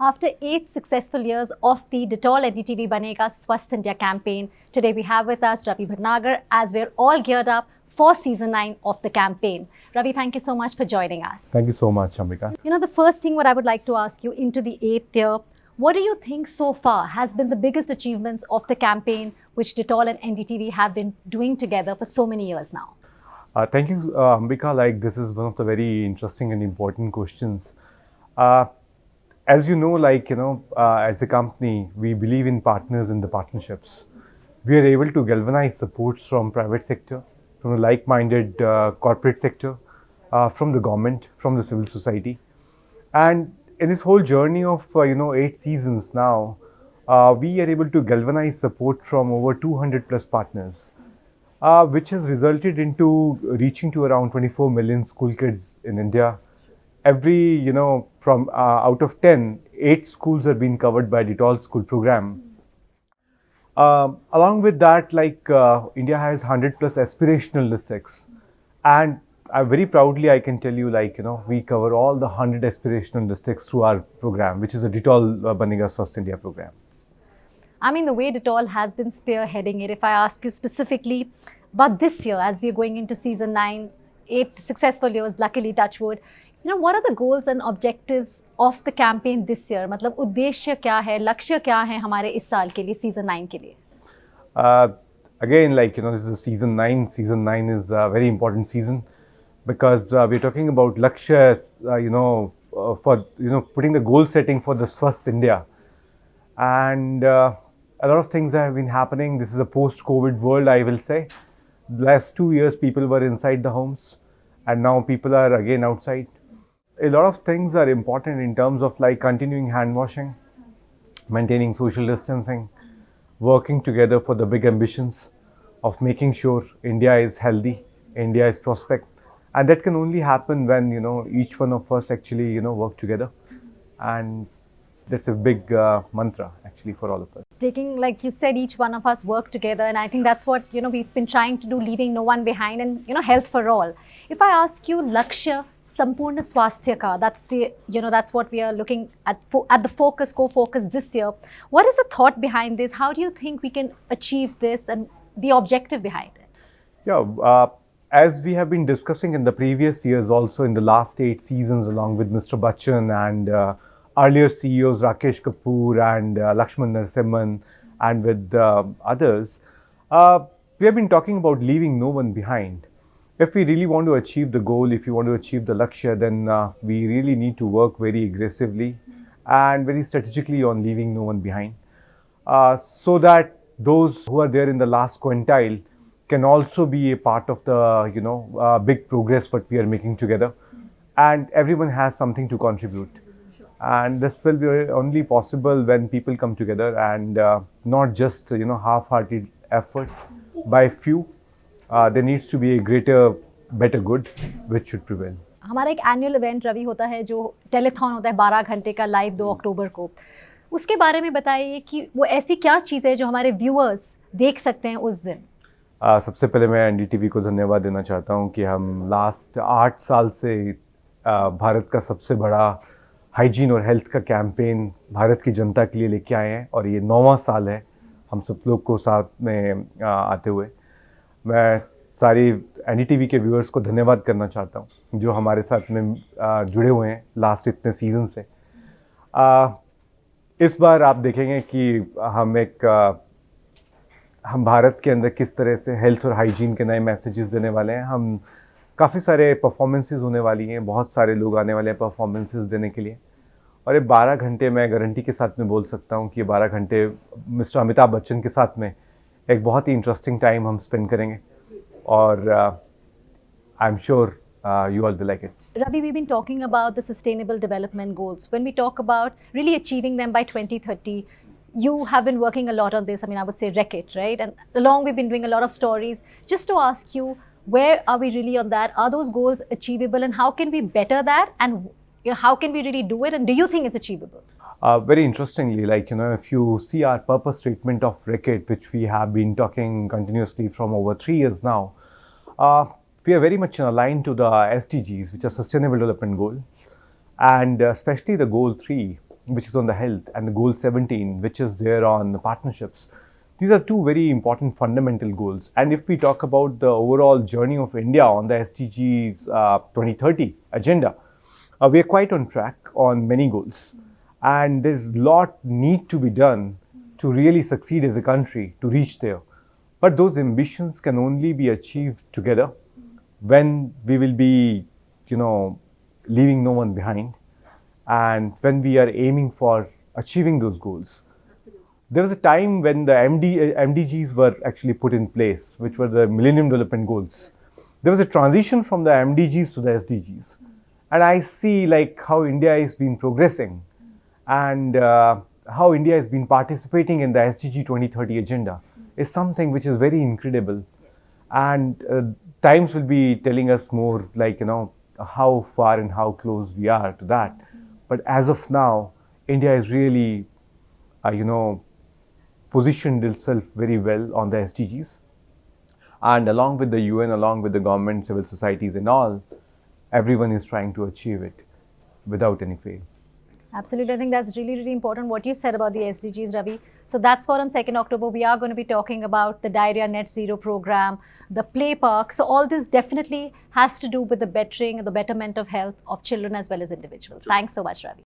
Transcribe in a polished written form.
After 8 successful years of the Dettol NDTV Banega Swasth India campaign, today we have with us Ravi Bhatnagar as we're all geared up for season 9 of the campaign. Ravi, thank you so much for joining us. Thank you so much, Ambika. The first thing what I would like to ask you into the 8th year, what do you think so far has been the biggest achievements of the campaign which Dettol and NDTV have been doing together for so many years now? Thank you, Ambika. This is one of the very interesting and important questions. As you know, as a company, we believe in partners and the partnerships. We are able to galvanize supports from private sector, from the like-minded corporate sector, from the government, from the civil society. And in this whole journey of, 8 seasons now, we are able to galvanize support from over 200 plus partners, which has resulted into reaching to around 24 million school kids in India. Every, from out of 10, 8 schools are being covered by Dettol school program. Along with that, India has 100 plus aspirational districts. And very proudly, I can tell you, we cover all the 100 aspirational districts through our program, which is a Dettol Banega Swasth India program. I mean, the way Dettol has been spearheading it, if I ask you specifically, but this year, as we're going into season 9, 8 successful years, luckily, touch wood, what are the goals and objectives of the campaign this year? मतलब उद्देश्य क्या है, लक्ष्य क्या है हमारे इस साल के लिए, season 9 के लिए? Again, this is season 9. Season 9 is a very important season because we're talking about lakshya, for putting the goal setting for the Swasth India, and a lot of things have been happening. This is a post-COVID world, I will say. The last 2 years, people were inside the homes, and now people are again outside. A lot of things are important in terms of continuing hand washing, maintaining social distancing, working together for the big ambitions of making sure India is healthy, India is prospect. And that can only happen when, each one of us actually, work together. And that's a big mantra actually for all of us. Taking, like you said, each one of us work together. And I think that's what, we've been trying to do, leaving no one behind and, health for all. If I ask you, Lakshya Sampurna Swasthya Ka, that's the, that's what we are looking at the focus, co-focus this year. What is the thought behind this? How do you think we can achieve this and the objective behind it? Yeah, as we have been discussing in the previous years, also in the last 8 seasons, along with Mr. Bachchan and earlier CEOs Rakesh Kapoor and Lakshman Narasimhan and with others, we have been talking about leaving no one behind. If we really want to achieve the goal, if you want to achieve the lakshya, then we really need to work very aggressively and very strategically on leaving no one behind, so that those who are there in the last quintile can also be a part of the big progress what we are making together, and everyone has something to contribute. And this will be only possible when people come together and not just half-hearted effort by few. There needs to be a greater, better good which should prevail. हमारा एक annual event Ravi होता है जो telethon होता है 12 घंटे का live 2 अक्टूबर को. उसके बारे में बताइए कि वो ऐसी क्या चीज़ है जो हमारे व्यूअर्स देख सकते हैं उस दिन. सबसे पहले मैं एनडीटीवी को धन्यवाद देना चाहता हूँ कि हम लास्ट 8 साल से भारत का सबसे बड़ा हाइजीन और हेल्थ का कैंपेन भारत की जनता के लिए लेके आए हैं और ये 9वां साल है हम सब लोग को साथ में आते हुए. मैं सारी एनडीटीवी के व्यूअर्स को धन्यवाद करना चाहता हूँ जो हमारे साथ में जुड़े हुए हैं लास्ट इतने सीज़न से. इस बार आप देखेंगे कि हम भारत के अंदर किस तरह से हेल्थ और हाइजीन के नए मैसेजेस देने वाले हैं. हम काफ़ी सारे परफॉर्मेंसेस होने वाली हैं, बहुत सारे लोग आने वाले हैं परफॉर्मेंसेस देने के लिए. और ये 12 घंटे मैं गारंटी के साथ में बोल सकता हूँ कि ये 12 घंटे मिस्टर अमिताभ बच्चन के साथ में एक बहुत ही इंटरेस्टिंग टाइम हम स्पेंड करेंगे और I am sure you all will like it. Ravi, we've been talking about the sustainable development goals. When we talk about really achieving them by 2030, you have been working a lot on this. I mean, I would say Reckitt, right? And along we've been doing a lot of stories. Just to ask you, where are we really on that? Are those goals achievable and how can we better that? And how can we really do it? And do you think it's achievable? Very interestingly, if you see our purpose statement of Reckitt, which we have been talking continuously from over 3 years now, we are very much aligned to the SDGs, which are Sustainable Development Goal, and especially the Goal 3, which is on the health, and the goal 17, which is there on the partnerships. These are two very important fundamental goals. And if we talk about the overall journey of India on the SDGs 2030 agenda, we are quite on track on many goals. And there's a lot need to be done to really succeed as a country to reach there. But those ambitions can only be achieved together when we will be, leaving no one behind, and when we are aiming for achieving those goals. There was a time when the MDGs were actually put in place, which were the Millennium Development Goals. There was a transition from the MDGs to the SDGs. And I see how India has been progressing and how India has been participating in the SDG 2030 agenda is something which is very incredible. And times will be telling us more how far and how close we are to that. But as of now, India is really, positioned itself very well on the SDGs. And along with the UN, along with the government, civil societies and all, everyone is trying to achieve it without any fail. Absolutely. I think that's really, really important what you said about the SDGs, Ravi. So that's what on 2nd October, we are going to be talking about the Diarrhea Net Zero program, the play park. So all this definitely has to do with the bettering and the betterment of health of children as well as individuals. Thanks so much, Ravi.